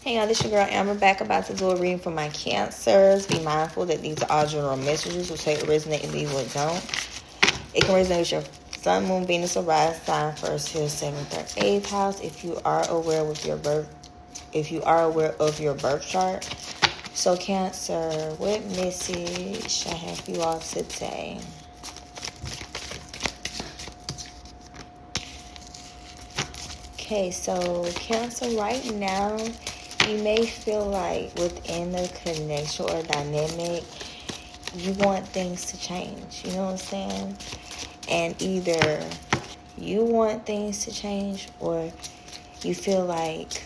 Hey y'all, this your girl Amber back, about to do a reading for my Cancers. Be mindful that these are all general messages, which take resonate and leave what don't. It can resonate with your Sun, Moon, Venus, or Rise sign, first, fifth, seventh, or eighth house. If you are aware of your birth chart. So Cancer, what message I have for you all today? Okay, so Cancer, right now, you may feel like within the connection or dynamic, you want things to change. You know what I'm saying? And either you want things to change or you feel like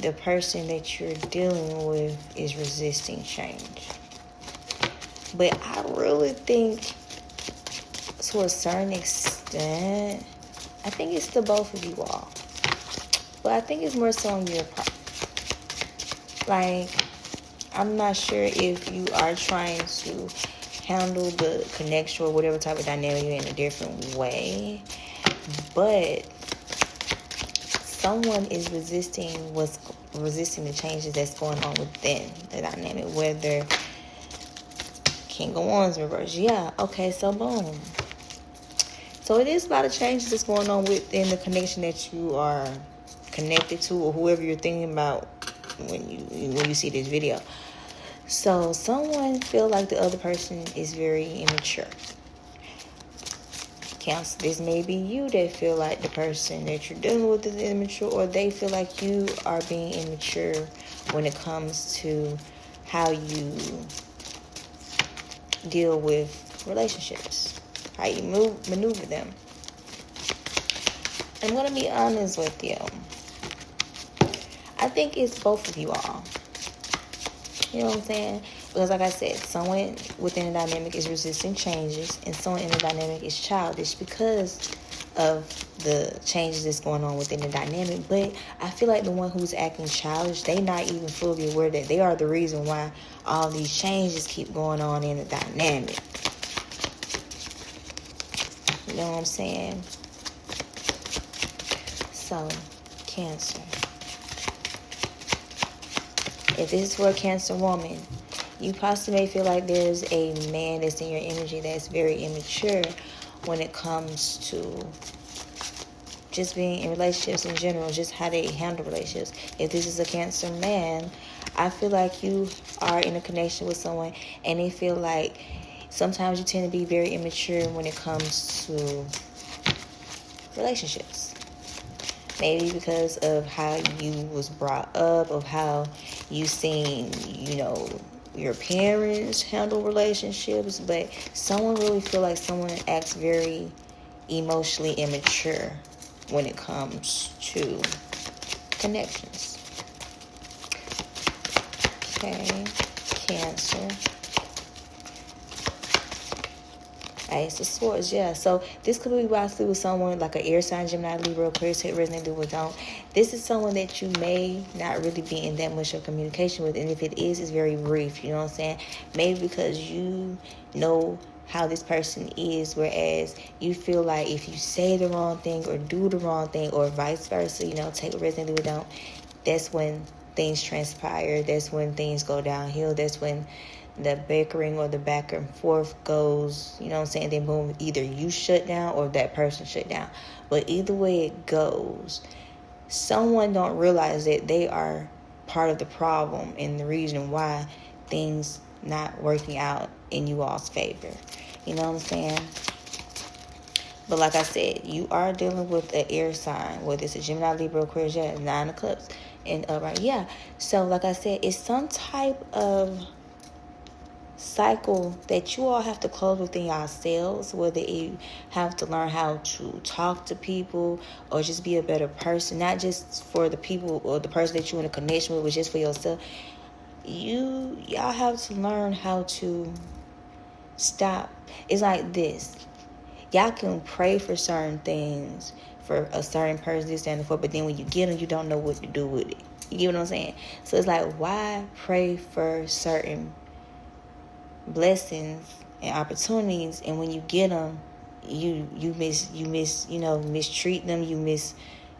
the person that you're dealing with is resisting change. But I really think, to a certain extent, I think it's the both of you all. But I think it's more so on your part. Like, I'm not sure if you are trying to handle the connection or whatever type of dynamic in a different way, but someone is resisting the changes that's going on within the dynamic, whether King of Wands reverse. Yeah, okay, so boom. So it is a lot of changes that's going on within the connection that you are connected to, or whoever you're thinking about when you see this video. So someone feel like the other person is very immature. Cancer, this may be you that feel like the person that you're dealing with is immature, or they feel like you are being immature when it comes to how you deal with relationships, how you maneuver them. I'm going to be honest with you. I think it's both of you all. You know what I'm saying? Because like I said, someone within the dynamic is resisting changes, and someone in the dynamic is childish because of the changes that's going on within the dynamic. But I feel like the one who's acting childish, they not even fully aware that they are the reason why all these changes keep going on in the dynamic. You know what I'm saying? So, Cancer. If this is for a Cancer woman, you possibly may feel like there's a man that's in your energy that's very immature when it comes to just being in relationships in general, just how they handle relationships. If this is a Cancer man, I feel like you are in a connection with someone and they feel like sometimes you tend to be very immature when it comes to relationships. Maybe because of how you was brought up, of how you seen, your parents handle relationships, but someone really feel like someone acts very emotionally immature when it comes to connections. Okay, Cancer. Ace of Swords, yeah. So this could be possibly with someone like an air sign, Gemini, Libra, Aquarius, resonate with don't. This is someone that you may not really be in that much of communication with, and if it is, it's very brief. You know what I'm saying? Maybe because you know how this person is, whereas you feel like if you say the wrong thing or do the wrong thing, or vice versa, take what resonate with don't. That's when things transpire. That's when things go downhill. That's when the bickering or the back and forth goes, then boom, either you shut down or that person shut down. But either way it goes, someone don't realize that they are part of the problem and the reason why things not working out in you all's favor. You know what I'm saying? But like I said, you are dealing with an air sign, whether it's a Gemini, Libra, Aquarius, 9 of Cups and upright. Yeah. So like I said, it's some type of cycle that you all have to close within yourselves, whether you have to learn how to talk to people or just be a better person, not just for the people or the person that you're in a connection with, but just for yourself. Y'all have to learn how to stop. It's like this. Y'all can pray for certain things, for a certain person to stand for, but then when you get them, you don't know what to do with it. You get what I'm saying? So it's like, why pray for certain blessings and opportunities, and when you get them, you mistreat them, you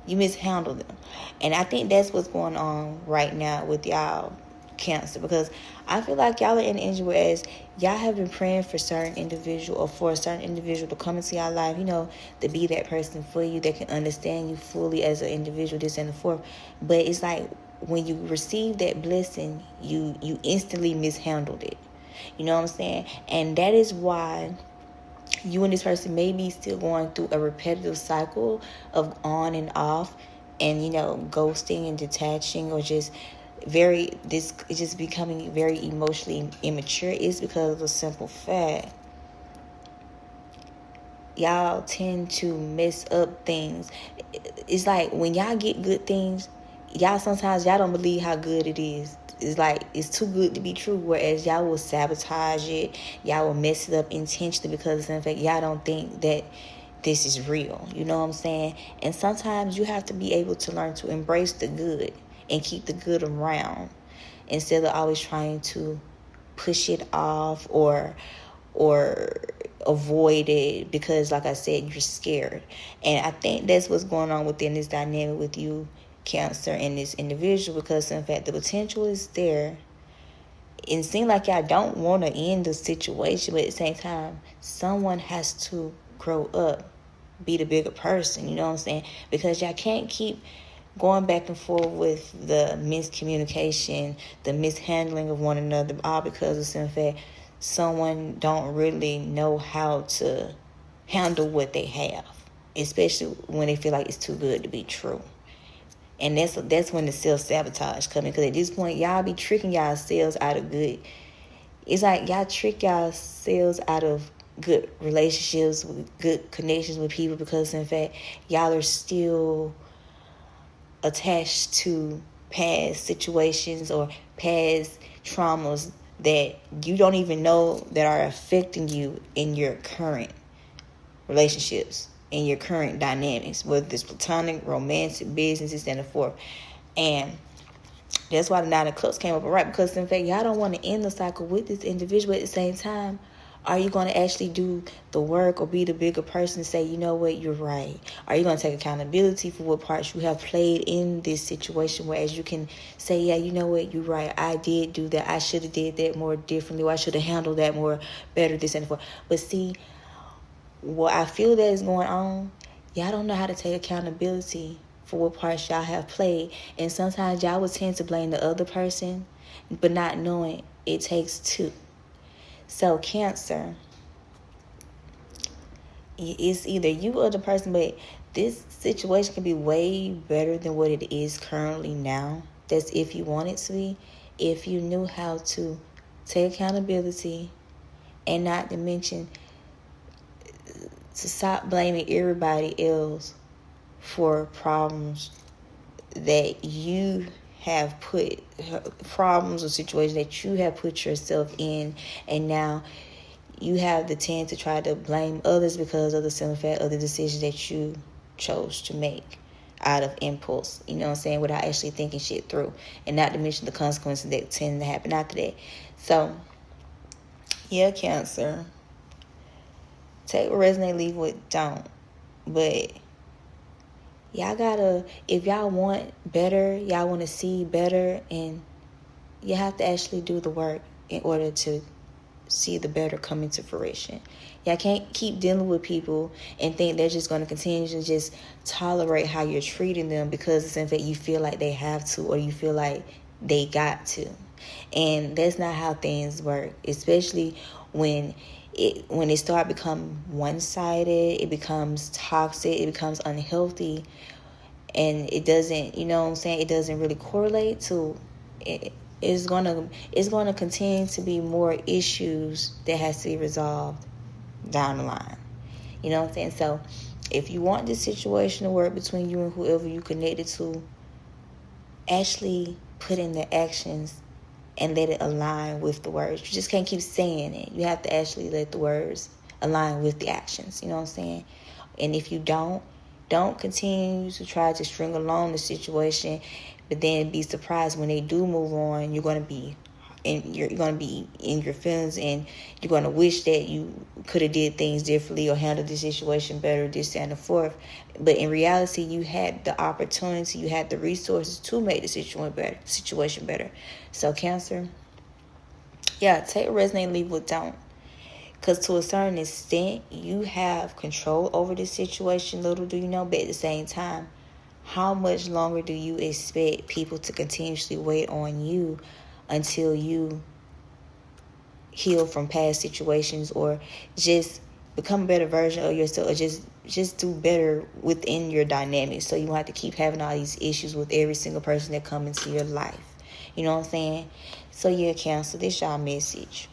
You mishandle them. And I think that's what's going on right now with y'all Cancer, because I feel like y'all are in an energy whereas y'all have been praying for certain individual or for a certain individual to come into your life, to be that person for you that can understand you fully as an individual, this and the fourth. But it's like when you receive that blessing, you instantly mishandled it. You know what I'm saying? And that is why you and this person may be still going through a repetitive cycle of on and off and, ghosting and detaching, or just just becoming very emotionally immature, is because of a simple fact. Y'all tend to mess up things. It's like when y'all get good things, sometimes y'all don't believe how good it is. It's like it's too good to be true, whereas y'all will sabotage it, y'all will mess it up intentionally because in fact y'all don't think that this is real. You know what I'm saying? And sometimes you have to be able to learn to embrace the good and keep the good around instead of always trying to push it off or avoid it because, like I said, you're scared. And I think that's what's going on within this dynamic with you, Cancer, and this individual, because in fact the potential is there. It seems like y'all don't want to end the situation, but at the same time someone has to grow up, be the bigger person. You know what I'm saying? Because y'all can't keep going back and forth with the miscommunication, the mishandling of one another, all because of in fact someone don't really know how to handle what they have, especially when they feel like it's too good to be true. And that's when the self-sabotage comes in, because at this point y'all be tricking yourselves out of good. It's like y'all trick yourselves out of good relationships, with good connections with people, because in fact y'all are still attached to past situations or past traumas that you don't even know that are affecting you in your current relationships, in your current dynamics, whether it's platonic, romantic, business, this and the fourth. And that's why the Nine of Cups came up, right? Because in fact, y'all don't want to end the cycle with this individual. At the same time, are you going to actually do the work or be the bigger person and say, you know what, you're right? Are you going to take accountability for what parts you have played in this situation, whereas you can say, yeah, you know what, you're right. I did do that. I should have did that more differently, or I should have handled that more better, this and that. But see, what I feel that is going on, y'all don't know how to take accountability for what parts y'all have played. And sometimes y'all would tend to blame the other person, but not knowing it takes two. So Cancer, it's either you or the person, but this situation can be way better than what it is currently now. That's if you want it to be, if you knew how to take accountability, and not to mention to stop blaming everybody else for problems that you have put, problems or situations that you have put yourself in, and now you have the tend to try to blame others because of the simple fact of the decisions that you chose to make out of impulse, you know what I'm saying, without actually thinking shit through, and not to mention the consequences that tend to happen after that. So yeah, Cancer, take what resonate, leave what don't. But y'all gotta, if y'all want better, y'all want to see better, and you have to actually do the work in order to see the better come into fruition. Y'all can't keep dealing with people and think they're just going to continue to just tolerate how you're treating them because it's in fact you feel like they have to, or you feel like they got to. And that's not how things work, especially when it start become one-sided, it becomes toxic, it becomes unhealthy, and it doesn't, you know what I'm saying, it doesn't really correlate to it. It's gonna continue to be more issues that has to be resolved down the line. You know what I'm saying? So if you want this situation to work between you and whoever you connected to, actually put in the actions and let it align with the words. You just can't keep saying it. You have to actually let the words align with the actions. You know what I'm saying? And if you don't continue to try to string along the situation, but then be surprised when they do move on. You're going to be and you're going to be in your feelings, and you're going to wish that you could have did things differently or handled the situation better, this and the fourth. But in reality, you had the opportunity, you had the resources to make the situation better. So Cancer, yeah, take a resonate, leave with don't. Because to a certain extent, you have control over this situation, little do you know. But at the same time, how much longer do you expect people to continuously wait on you until you heal from past situations, or just become a better version of yourself, or just do better within your dynamics? So you won't have to keep having all these issues with every single person that comes into your life. You know what I'm saying? So yeah, Cancer, this y'all message.